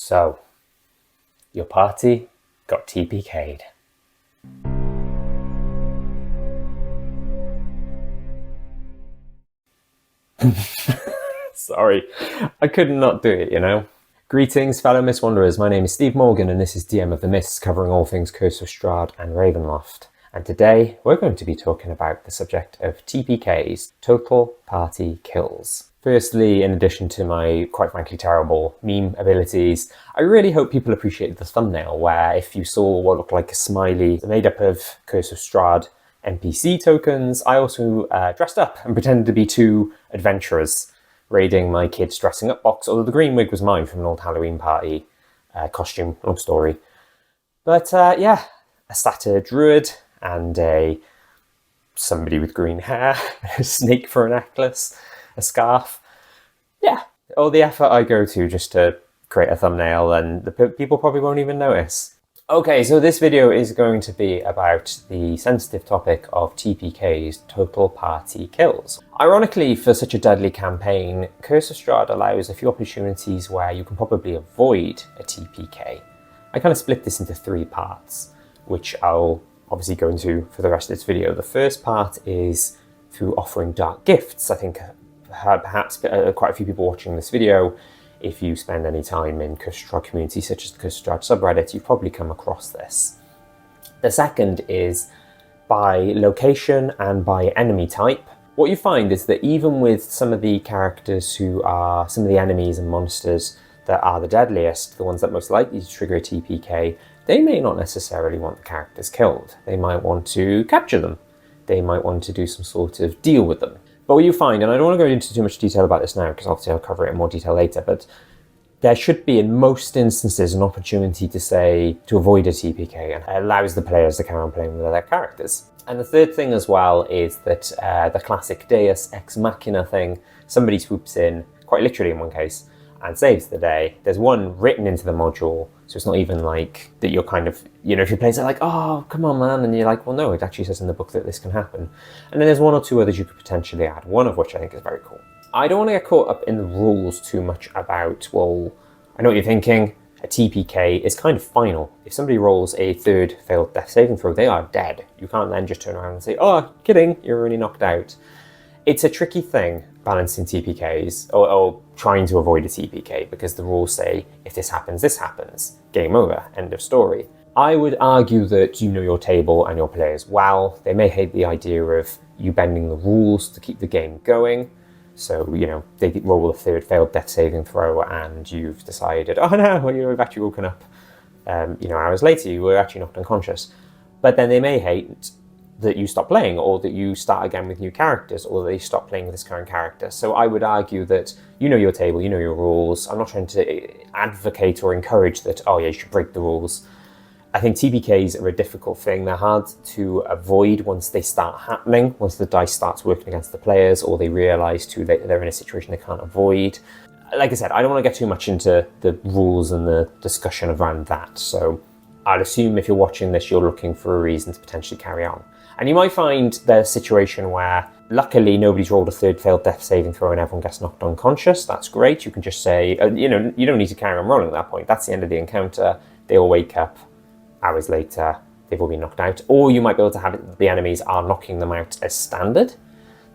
So, your party got TPK'd. Sorry, I could not do it, you know? Greetings, fellow Mist Wanderers. My name is Steve Morgan, and this is DM of the Mists, covering all things Curse of Strahd and Ravenloft. And today, we're going to be talking about the subject of TPKs, total party kills. Firstly, in addition to my, quite frankly, terrible meme abilities, I really hope people appreciated the thumbnail, where if you saw what looked like a smiley made up of Curse of Strahd NPC tokens, I also dressed up and pretended to be two adventurers raiding my kid's dressing up box, although the green wig was mine from an old Halloween party costume, long story. But yeah, a satyr druid and somebody with green hair, a snake for a necklace, a scarf. Yeah, all the effort I go to just to create a thumbnail, and the people probably won't even notice. Okay, so this video is going to be about the sensitive topic of TPKs, total party kills. Ironically, for such a deadly campaign, Curse of Strahd allows a few opportunities where you can probably avoid a TPK. I kind of split this into three parts, which I'll obviously go into for the rest of this video. The first part is through offering dark gifts. I think perhaps quite a few people watching this video, if you spend any time in Curse of Strahd communities such as the Curse of Strahd subreddit, you've probably come across this. The second is by location and by enemy type. What you find is that even with some of the characters who are some of the enemies and monsters that are the deadliest, the ones that most likely to trigger a TPK, they may not necessarily want the characters killed. They might want to capture them. They might want to do some sort of deal with them. But what you find, and I don't want to go into too much detail about this now, because obviously I'll cover it in more detail later, but there should be, in most instances, an opportunity to avoid a TPK, and it allows the players to carry on playing with their characters. And the third thing as well is that the classic Deus ex machina thing, somebody swoops in, quite literally in one case, and saves the day. There's one written into the module, so it's not even like that you're kind of, you know, if your players are like, oh, come on, man, and you're like, well, no, it actually says in the book that this can happen. And then there's one or two others you could potentially add, one of which I think is very cool. I don't want to get caught up in the rules too much about, well, I know what you're thinking, a TPK is kind of final. If somebody rolls a third failed death saving throw, they are dead. You can't then just turn around and say, oh, kidding, you're already knocked out. It's a tricky thing, balancing TPKs, or trying to avoid a TPK, because the rules say, if this happens, game over, end of story. I would argue that you know your table and your players well. They may hate the idea of you bending the rules to keep the game going. So, you know, they roll a third failed death saving throw and you've decided, oh no, you've actually woken up, you know, hours later, you were actually knocked unconscious. But then they may hate that you stop playing, or that you start again with new characters, or that you stop playing with this current character. So I would argue that you know your table, you know your rules. I'm not trying to advocate or encourage that, oh yeah, you should break the rules. I think TPKs are a difficult thing. They're hard to avoid once they start happening, once the dice starts working against the players, or they realise too late that they're in a situation they can't avoid. Like I said, I don't want to get too much into the rules and the discussion around that. So I'd assume if you're watching this, you're looking for a reason to potentially carry on. And you might find there's a situation where, luckily, nobody's rolled a third failed death saving throw and everyone gets knocked unconscious. That's great. You can just say, you know, you don't need to carry on rolling at that point. That's the end of the encounter. They all wake up hours later. They've all been knocked out. Or you might be able to have it that the enemies are knocking them out as standard.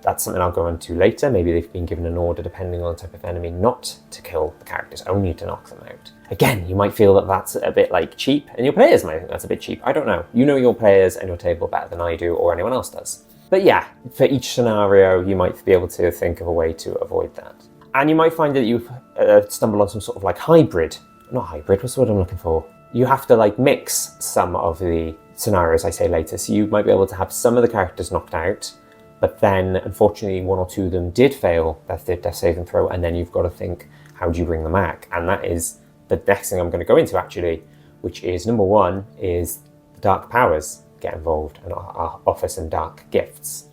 That's something I'll go into later. Maybe they've been given an order, depending on the type of enemy, not to kill the characters, only to knock them out. Again, you might feel that that's a bit like cheap, and your players might think that's a bit cheap. I don't know. You know your players and your table better than I do, or anyone else does. But yeah, for each scenario, you might be able to think of a way to avoid that. And you might find that you stumble on some sort of like hybrid. Not hybrid, what's the word I'm looking for? You have to like mix some of the scenarios I say later. So you might be able to have some of the characters knocked out, but then unfortunately one or two of them did fail their third death saving throw, and then you've got to think, how do you bring them back? And that is the next thing I'm going to go into actually, which is number one is the dark powers get involved and offer some dark gifts.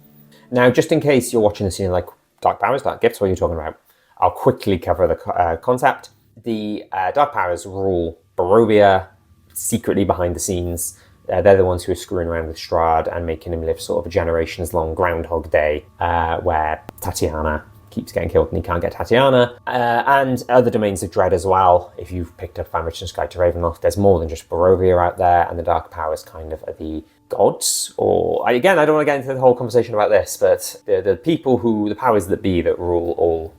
Now, just in case you're watching this and you're like, dark powers, dark gifts, what are you talking about? I'll quickly cover the concept. The dark powers rule Barovia secretly behind the scenes. They're the ones who are screwing around with Strahd and making him live sort of a generations-long Groundhog Day, where Tatiana keeps getting killed and he can't get Tatiana. And other domains of dread as well. If you've picked up Vanrichten's Guide to Ravenloft, there's more than just Barovia out there, and the dark powers kind of are the gods, or again, I don't want to get into the whole conversation about this, but the people who, the powers that be that rule all,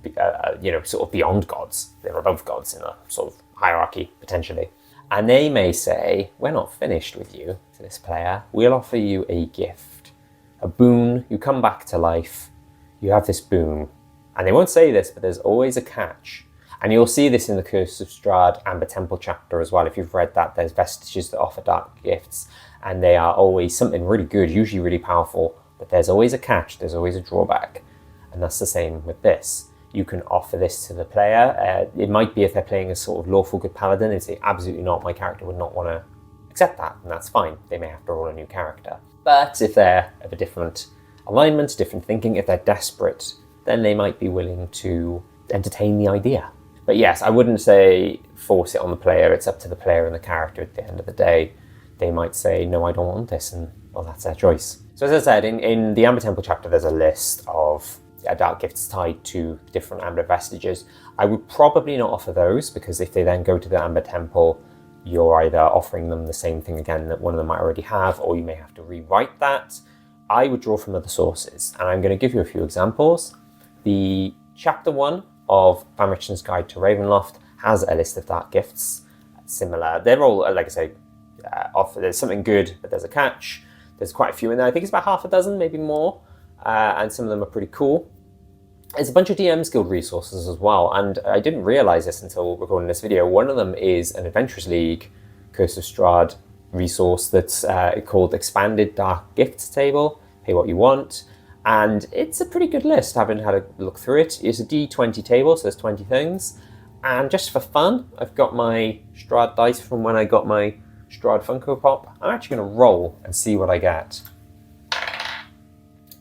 sort of beyond gods. They're above gods in a sort of hierarchy, potentially. And they may say, we're not finished with you, to this player. We'll offer you a gift, a boon. You come back to life. You have this boon. And they won't say this, but there's always a catch. And you'll see this in the Curse of Strahd Amber Temple chapter as well. If you've read that, there's vestiges that offer dark gifts, and they are always something really good, usually really powerful, but there's always a catch, there's always a drawback. And that's the same with this. You can offer this to the player. It might be if they're playing a sort of lawful good paladin, and say, absolutely not, my character would not want to accept that, and that's fine. They may have to roll a new character. But if they're of a different alignment, different thinking, if they're desperate, then they might be willing to entertain the idea. But yes, I wouldn't say force it on the player. It's up to the player and the character at the end of the day. They might say, no, I don't want this, and well, that's their choice. So as I said, in the Amber Temple chapter, there's a list of dark gifts tied to different Amber vestiges. I would probably not offer those, because if they then go to the Amber Temple, you're either offering them the same thing again that one of them might already have, or you may have to rewrite that. I would draw from other sources, and I'm going to give you a few examples. The chapter 1 of Vanrichten's Guide to Ravenloft has a list of dark gifts. Similar, they're all, like I say, there's something good, but there's a catch. There's quite a few in there. I think it's about half a dozen, maybe more, and some of them are pretty cool. There's a bunch of DM's Guild resources as well, and I didn't realise this until recording this video. One of them is an Adventurers League Curse of Strahd resource that's called Expanded Dark Gifts Table. Pay what you want. And it's a pretty good list, having had a look through it. It's a D20 table, so there's 20 things. And just for fun, I've got my Strahd dice from when I got my Strahd Funko Pop. I'm actually going to roll and see what I get.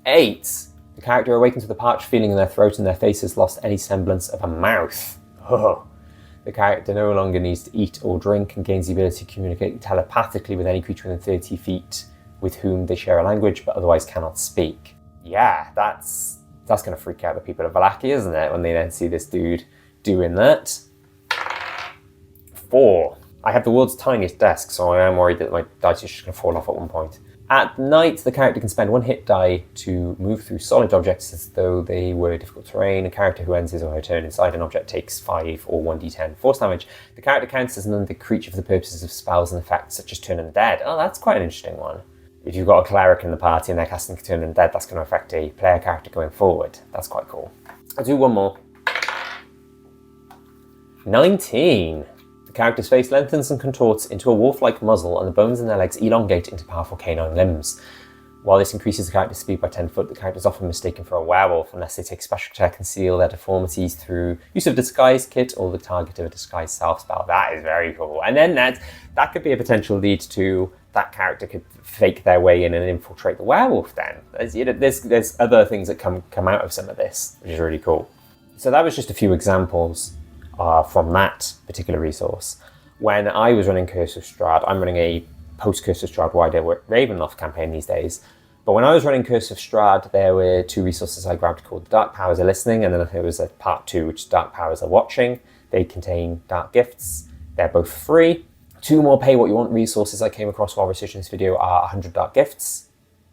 8. The character awakens with a parched feeling in their throat and their face has lost any semblance of a mouth. Oh. The character no longer needs to eat or drink and gains the ability to communicate telepathically with any creature within 30 feet with whom they share a language but otherwise cannot speak. Yeah, that's going to freak out the people of Vallaki, isn't it, when they then see this dude doing that. 4. I have the world's tiniest desk, so I am worried that my dice is just going to fall off at one point. At night, the character can spend 1 hit die to move through solid objects as though they were difficult terrain. A character who ends his or her turn inside an object takes 5 or 1d10 force damage. The character counts as an undead creature for the purposes of spells and effects such as Turn Undead. Oh, that's quite an interesting one. If you've got a cleric in the party and they're casting Turn Undead, that's going to affect a player character going forward. That's quite cool. I'll do one more. 19. The character's face lengthens and contorts into a wolf-like muzzle, and the bones in their legs elongate into powerful canine limbs. While this increases the character's speed by 10 foot, the character is often mistaken for a werewolf unless they take special care to conceal their deformities through use of a disguise kit or the target of a disguise self spell. That is very cool. And then that could be a potential lead to that character could fake their way in and infiltrate the Werewolf Den. There's other things that come out of some of this, which is really cool. So that was just a few examples from that particular resource. When I was running Curse of Strahd, I'm running a post-Curse of Strahd wider Ravenloft campaign these days, but when I was running Curse of Strahd, there were 2 resources I grabbed called Dark Powers Are Listening, and then there was a part 2, which is Dark Powers Are Watching. They contain dark gifts. They're both free. 2 more pay what you want resources I came across while researching this video are 100 Dark Gifts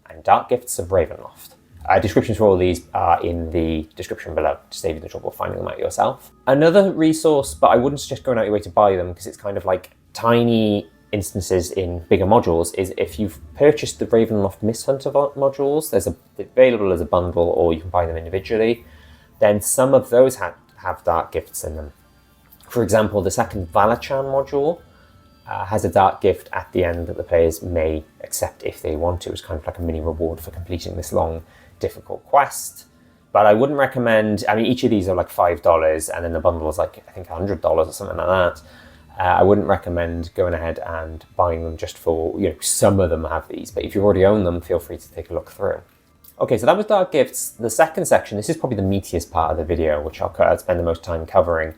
and Dark Gifts of Ravenloft. Descriptions for all these are in the description below to save you the trouble of finding them out yourself. Another resource, but I wouldn't suggest going out your way to buy them because it's kind of like tiny instances in bigger modules, is if you've purchased the Ravenloft Mist Hunter modules, they're available as a bundle or you can buy them individually, then some of those have dark gifts in them. For example, the second Valachan module has a dark gift at the end that the players may accept if they want to. It's kind of like a mini reward for completing this long, difficult quest. But I wouldn't recommend, I mean, each of these are like $5 and then the bundle is like, I think $100 or something like that. I wouldn't recommend going ahead and buying them just for, some of them have these, but if you already own them, feel free to take a look through. Okay, so that was Dark Gifts. The second section, this is probably the meatiest part of the video, which I'll spend the most time covering,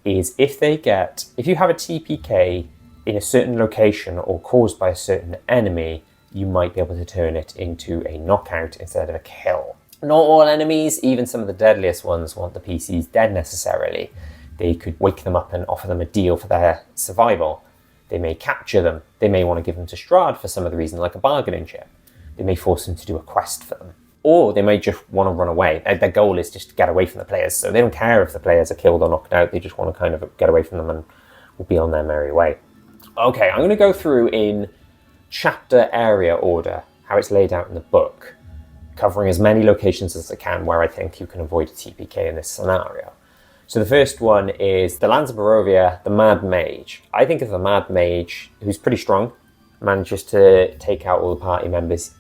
is if you have a TPK in a certain location or caused by a certain enemy, you might be able to turn it into a knockout instead of a kill. Not all enemies, even some of the deadliest ones, want the PCs dead necessarily. They could wake them up and offer them a deal for their survival. They may capture them. They may want to give them to Strahd for some other reason, like a bargaining chip. They may force them to do a quest for them. Or they may just want to run away. Their goal is just to get away from the players, so they don't care if the players are killed or knocked out. They just want to kind of get away from them and will be on their merry way. Okay, I'm going to go through in chapter area order, how it's laid out in the book, covering as many locations as I can where I think you can avoid a TPK in this scenario. So the first one is the lands of Barovia, the Mad Mage. I think of the Mad Mage, who's pretty strong, manages to take out all the party members.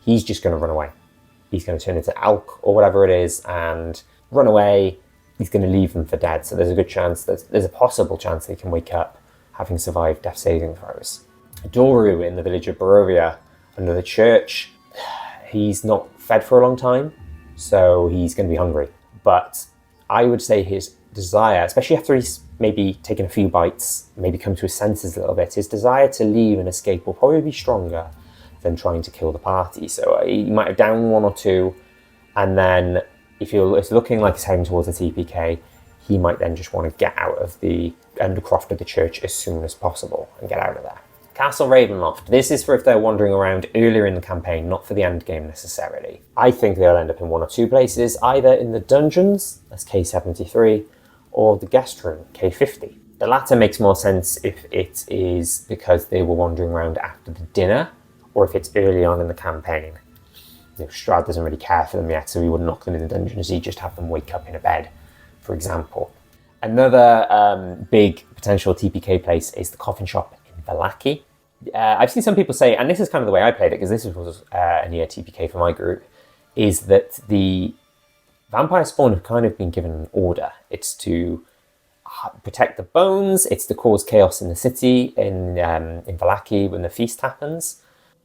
He's just going to run away. He's going to turn into Alk or whatever it is and run away. He's going to leave them for dead. So there's a good chance, there's a possible chance they can wake up having survived death saving throws. Doru in the village of Barovia under the church, he's not fed for a long time, so he's going to be hungry. But I would say his desire, especially after he's maybe taken a few bites, maybe come to his senses a little bit, his desire to leave and escape will probably be stronger than trying to kill the party. So he might have downed one or two, and then if it's looking like he's heading towards a TPK, he might then just want to get out of the undercroft of the church as soon as possible and get out of there. Castle Ravenloft. This is for if they're wandering around earlier in the campaign, not for the endgame necessarily. I think they'll end up in one or two places, either in the dungeons, that's K73, or the guest room, K50. The latter makes more sense if it is because they were wandering around after the dinner, or if it's early on in the campaign. You know, Strahd doesn't really care for them yet, so he wouldn't knock them in the dungeons, he'd just have them wake up in a bed, for example. Another big potential TPK place is the coffin shop in Vallaki. I've seen some people say, and this is kind of the way I played it, because this was a near TPK for my group, is that the vampire spawn have kind of been given an order. It's to protect the bones, it's to cause chaos in the city, in Vallaki when the feast happens.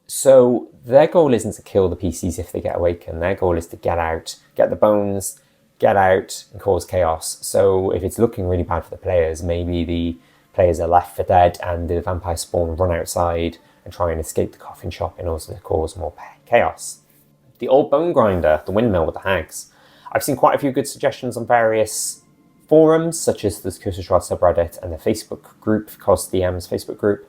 So their goal isn't to kill the PCs if they get awakened. Their goal is to get out, get the bones, get out and cause chaos. So if it's looking really bad for the players, maybe the players are left for dead and the vampire spawn run outside and try and escape the coffin shop in order to cause more chaos. The old Bonegrinder, the windmill with the hags. I've seen quite a few good suggestions on various forums, such as the Curse of Strahd subreddit and the Facebook group, CoS DM's Facebook group.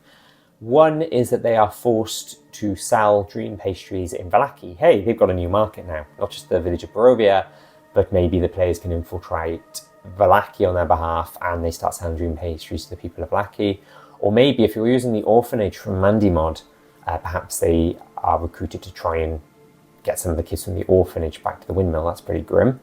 One is that they are forced to sell dream pastries in Vallaki. Hey, they've got a new market now, not just the village of Barovia, but maybe the players can infiltrate Vallaki on their behalf and they start selling dream pastries to the people of Vallaki. Or maybe if you're using the orphanage from Mandimod, perhaps they are recruited to try and get some of the kids from the orphanage back to the windmill. That's pretty grim.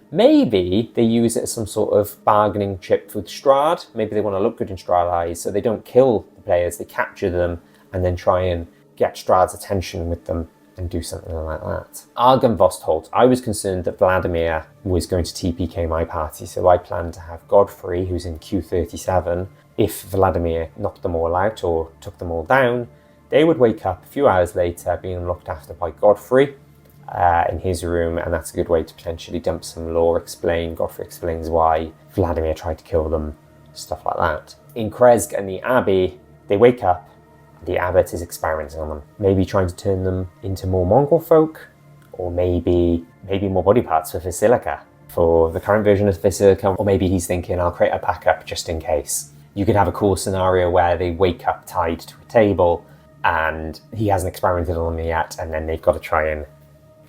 Maybe they use it as some sort of bargaining chip with Strahd. Maybe they want to look good in Strahd eyes, so they don't kill the players, they capture them and then try and get Strahd's attention with them and do something like that. Argynvostholt. I was concerned that Vladimir was going to TPK my party, so I planned to have Godfrey, who's in Q37. If Vladimir knocked them all out or took them all down, they would wake up a few hours later being looked after by Godfrey in his room, and that's a good way to potentially dump some lore, Godfrey explains why Vladimir tried to kill them, stuff like that. In Krezk and the Abbey, they wake up, the Abbot is experimenting on them, maybe trying to turn them into more mongrel folk, or maybe more body parts for Vasilica, for the current version of Vasilica, or maybe he's thinking, I'll create a backup just in case. You could have a cool scenario where they wake up tied to a table, and he hasn't experimented on them yet, and then they've got to try and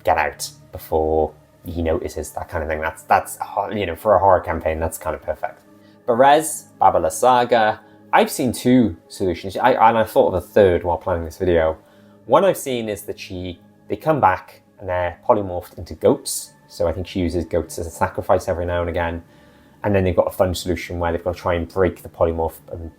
get out before he notices, that kind of thing. That's for a horror campaign, that's kind of perfect. Berez, Baba Lysaga. I've seen two solutions, and I thought of a third while planning this video. One I've seen is that they come back and they're polymorphed into goats. So I think she uses goats as a sacrifice every now and again. And then they've got a fun solution where they've got to try and break the polymorph and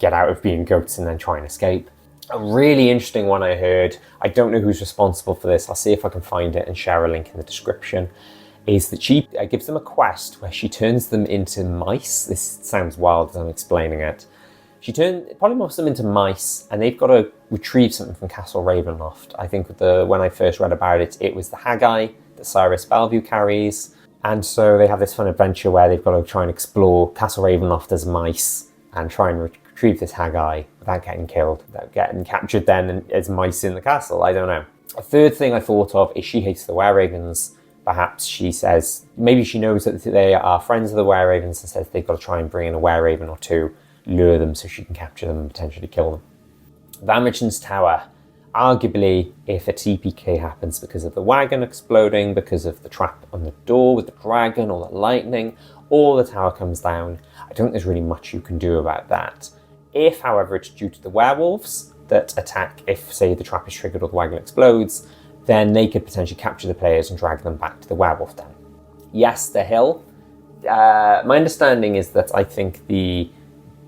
get out of being goats and then try and escape. A really interesting one I heard, I don't know who's responsible for this, I'll see if I can find it and share a link in the description, is that she gives them a quest where she turns them into mice. This sounds wild as I'm explaining it. She polymorphs them into mice, and they've got to retrieve something from Castle Ravenloft. I think when I first read about it, it was the Haggai that Cyrus Bellevue carries. And so they have this fun adventure where they've got to try and explore Castle Ravenloft as mice and try and retrieve this Haggai without getting killed, without getting captured then as mice in the castle. I don't know. A third thing I thought of is she hates the wereravens Perhaps she says, maybe she knows that they are friends of the wereravens and says they've got to try and bring in a wereraven or two, lure them so she can capture them and potentially kill them. Vamichen's Tower. Arguably, if a TPK happens because of the wagon exploding, because of the trap on the door with the dragon or the lightning, or the tower comes down, I don't think there's really much you can do about that. If, however, it's due to the werewolves that attack, if, say, the trap is triggered or the wagon explodes, then they could potentially capture the players and drag them back to the Werewolf Den. Yester Hill. My understanding is that I think the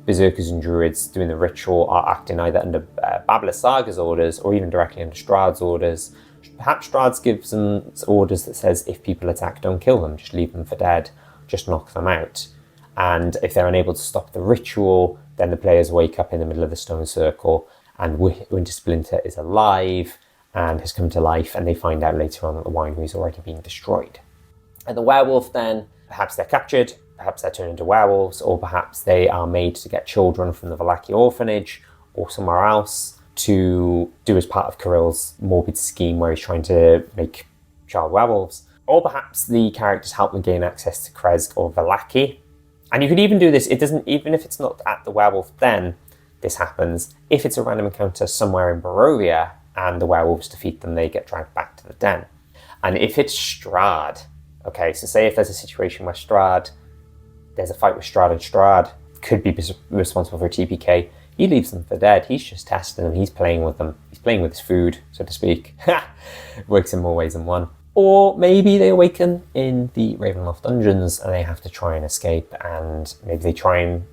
berserkers and druids doing the ritual are acting either under Baba Lysaga's orders or even directly under Strahd's orders. Perhaps Strahd gives them orders that says if people attack, don't kill them, just leave them for dead, just knock them out. And if they're unable to stop the ritual, then the players wake up in the middle of the stone circle and Winter Splinter is alive and has come to life, and they find out later on that the winery is already being destroyed. At the Werewolf Den, perhaps they're captured, perhaps they're turned into werewolves, or perhaps they are made to get children from the Vallaki orphanage or somewhere else to do as part of Kirill's morbid scheme where he's trying to make child werewolves. Or perhaps the characters help them gain access to Krezk or Vallaki. And you could even do this, even if it's not at the Werewolf Den, this happens. If it's a random encounter somewhere in Barovia and the werewolves defeat them, they get dragged back to the den. And if it's Strahd, okay, so say if there's a situation where there's a fight with Strahd and Strahd could be responsible for a TPK, he leaves them for dead. He's just testing them, he's playing with them. He's playing with his food, so to speak. Works in more ways than one. Or maybe they awaken in the Ravenloft dungeons and they have to try and escape, and maybe they try and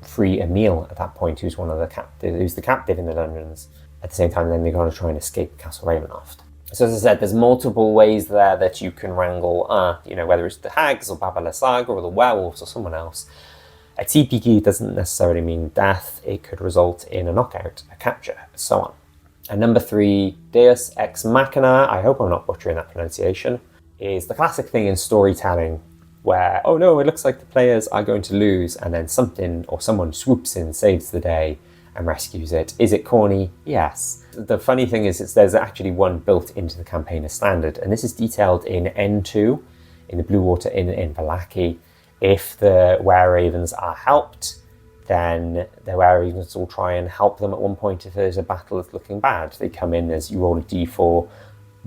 free Emil at that point, who's the captive in the dungeons. At the same time, then they're going to try and escape Castle Ravenloft. So as I said, there's multiple ways there that you can wrangle, whether it's the hags or Baba Lysaga or the werewolves or someone else. A TPK doesn't necessarily mean death. It could result in a knockout, a capture, and so on. And number 3, Deus Ex Machina, I hope I'm not butchering that pronunciation, is the classic thing in storytelling where, oh no, it looks like the players are going to lose, and then something or someone swoops in, saves the day, and rescues it. Is it corny? Yes. The funny thing is there's actually one built into the campaign as standard, and this is detailed in N2, in the Blue Water Inn in Vallaki. If the wereravens are helped, then the wereravens will try and help them at one point if there's a battle that's looking bad. They come in as you roll a d4,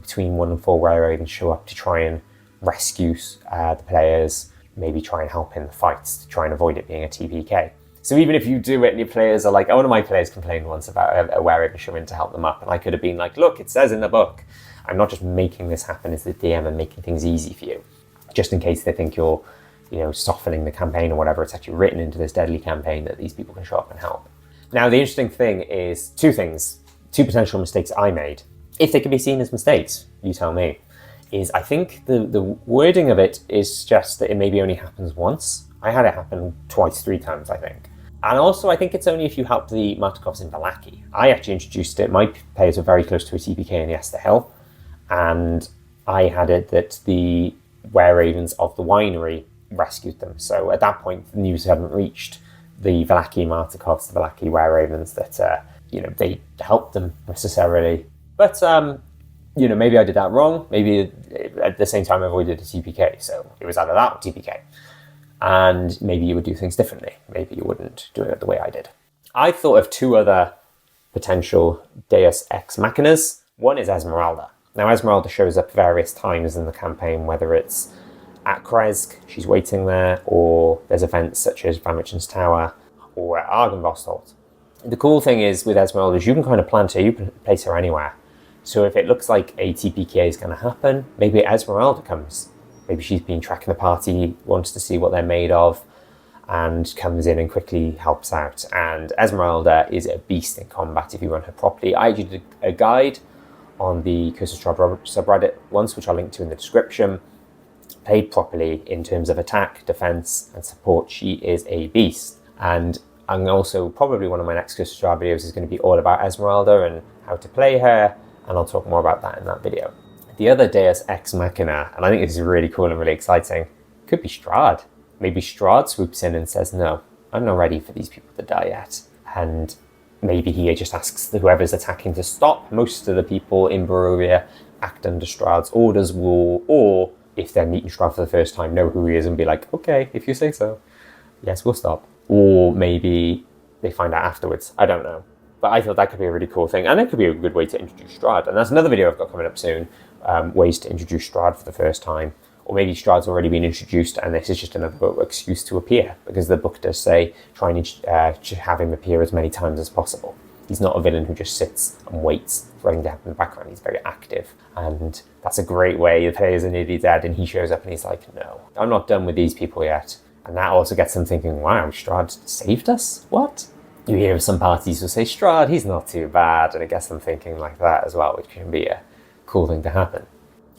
between 1 and 4 wereravens show up to try and rescue the players, maybe try and help in the fights to try and avoid it being a TPK. So even if you do it and your players are like, one of my players complained once about a wereraven showing to help them up, and I could have been like, look, it says in the book. I'm not just making this happen as the DM and making things easy for you, just in case they think you're, softening the campaign or whatever. It's actually written into this deadly campaign that these people can show up and help. Now, the interesting thing is two potential mistakes I made. If they can be seen as mistakes, you tell me, is I think the wording of it is just that it maybe only happens once. I had it happen twice, 3 times, I think. And also, I think it's only if you help the Martikovs in Vallaki. I actually introduced it. My players were very close to a TPK in Yester Hill, and I had it that the wereravens of the winery rescued them. So at that point, the news hadn't reached the Vallaki Martikovs, the Vallaki wereravens, that they helped them necessarily. But maybe I did that wrong. Maybe at the same time I avoided a TPK, so it was either that or TPK. And maybe you would do things differently. Maybe you wouldn't do it the way I did. I thought of 2 other potential Deus Ex Machinas. One is Ezmerelda. Now, Ezmerelda shows up various times in the campaign, whether it's at Krezk, she's waiting there, or there's events such as Vamichen's Tower, or at Argynvostholt. The cool thing is with Ezmerelda is you can kind of plant her, you can place her anywhere. So if it looks like a TPK is going to happen, maybe Ezmerelda comes. Maybe she's been tracking the party, wants to see what they're made of, and comes in and quickly helps out. And Ezmerelda is a beast in combat if you run her properly. I actually did a guide on the Curse of Strahd subreddit once, which I'll link to in the description. Played properly in terms of attack, defense, and support, she is a beast. And I'm also, probably one of my next Curse of Strahd videos is going to be all about Ezmerelda and how to play her, and I'll talk more about that in that video. The other Deus Ex Machina, and I think this is really cool and really exciting, could be Strahd. Maybe Strahd swoops in and says, no, I'm not ready for these people to die yet. And maybe he just asks whoever's attacking to stop. Most of the people in Barovia act under Strahd's orders, or if they're meeting Strahd for the first time, know who he is and be like, okay, if you say so, yes, we'll stop. Or maybe they find out afterwards. I don't know. But I thought that could be a really cool thing, and it could be a good way to introduce Strahd. And that's another video I've got coming up soon, ways to introduce Strahd for the first time. Or maybe Strahd's already been introduced and this is just another excuse to appear, because the book does say try and have him appear as many times as possible. He's not a villain who just sits and waits for everything to happen in the background. He's very active, and that's a great way. The players are nearly dead and he shows up and he's like, no, I'm not done with these people yet. And that also gets them thinking, wow, Strahd saved us? What? You hear of some parties who say, Strahd, he's not too bad, and it gets them thinking like that as well, which can be a cool thing to happen.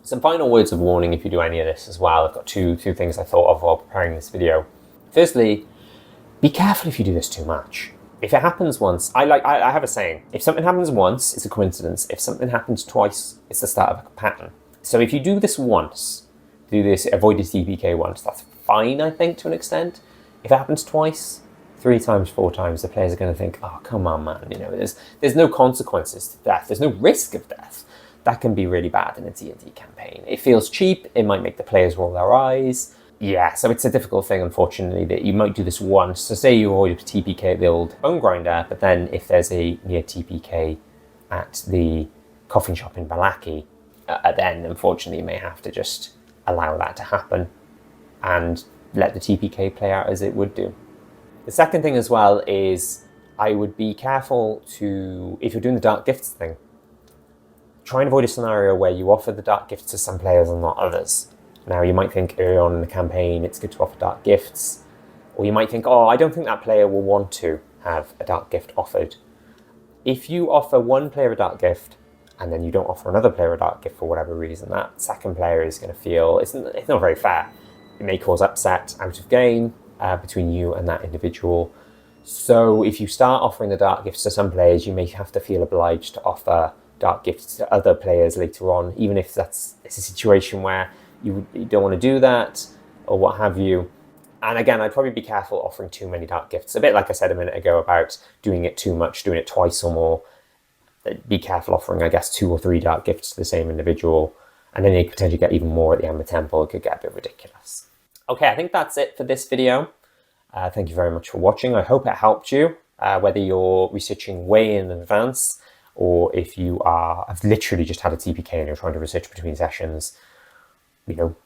Some final words of warning if you do any of this as well. I've got two things I thought of while preparing this video. Firstly, be careful if you do this too much. If it happens once, I have a saying, if something happens once, it's a coincidence. If something happens twice, it's the start of a pattern. So if you do this once, avoid this TPK once, that's fine, I think, to an extent. If it happens twice, 3 times, 4 times, the players are going to think, oh, come on, man, there's no consequences to death. There's no risk of death. That can be really bad in a D&D campaign. It feels cheap. It might make the players roll their eyes. Yeah, so it's a difficult thing, unfortunately, that you might do this once. So say you avoid TPK the old Bonegrinder, but then if there's a near TPK at the coffin shop in Vallaki, then unfortunately you may have to just allow that to happen and let the TPK play out as it would do. The second thing as well is I would be careful if you're doing the dark gifts thing, try and avoid a scenario where you offer the dark gifts to some players and not others. Now, you might think early on in the campaign it's good to offer dark gifts, or you might think, oh, I don't think that player will want to have a dark gift offered. If you offer one player a dark gift and then you don't offer another player a dark gift for whatever reason, that second player is going to feel it's not very fair. It may cause upset out of game between you and that individual. So if you start offering the dark gifts to some players, you may have to feel obliged to offer dark gifts to other players later on, even if it's a situation where you don't want to do that or what have you. And again, I'd probably be careful offering too many dark gifts. A bit like I said a minute ago about doing it too much, doing it twice or more. Be careful offering, I guess, 2 or 3 dark gifts to the same individual, and then you could potentially get even more at the Amber Temple. It could get a bit ridiculous. Okay, I think that's it for this video. Thank you very much for watching. I hope it helped you, whether you're researching way in advance or if you have literally just had a TPK and you're trying to research between sessions.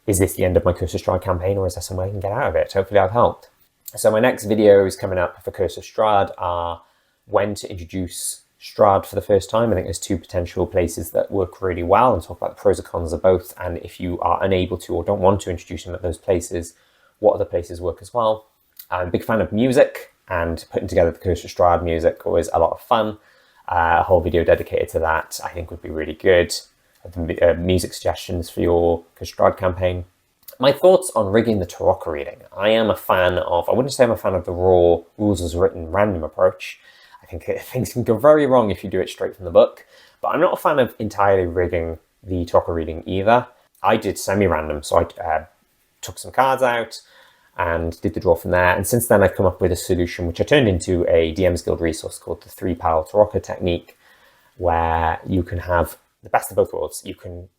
Is this the end of my Curse of Strahd campaign, or is there some way I can get out of it? Hopefully I've helped. So my next videos coming up for Curse of Strahd are when to introduce Strahd for the first time. I think there's 2 potential places that work really well, and talk about the pros and cons of both. And if you are unable to or don't want to introduce him at those places, what other places work as well. I'm a big fan of music, and putting together the Curse of Strahd music was a lot of fun. A whole video dedicated to that I think would be really good. Music suggestions for your Curse of Strahd campaign. My thoughts on rigging the Tarokka reading. I wouldn't say I'm a fan of the raw rules as written random approach. I think things can go very wrong if you do it straight from the book, but I'm not a fan of entirely rigging the Tarokka reading either. I did semi-random, so I took some cards out and did the draw from there. And since then I've come up with a solution which I turned into a DM's Guild resource called the 3-pile Tarokka technique, where you can have the best of both worlds. You can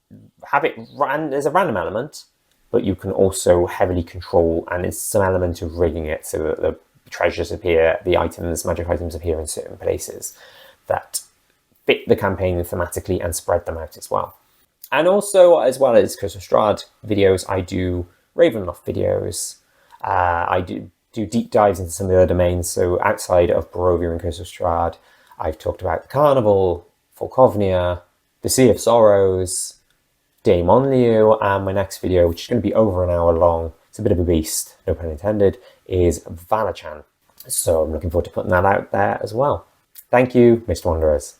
have it there's a random element, but you can also heavily control, and there's some element of rigging it so that the treasures appear, the magic items appear in certain places that fit the campaign thematically and spread them out as well. And also, as well as Curse of Strahd videos, I do Ravenloft videos. I do deep dives into some of the other domains. So outside of Barovia and Curse of Strahd, I've talked about the Carnival, Folkovnia, the Sea of Sorrows, Daemon Liu, and my next video, which is going to be over an hour long, it's a bit of a beast, no pun intended, is Vallaki. So I'm looking forward to putting that out there as well. Thank you, Mr. Wanderers.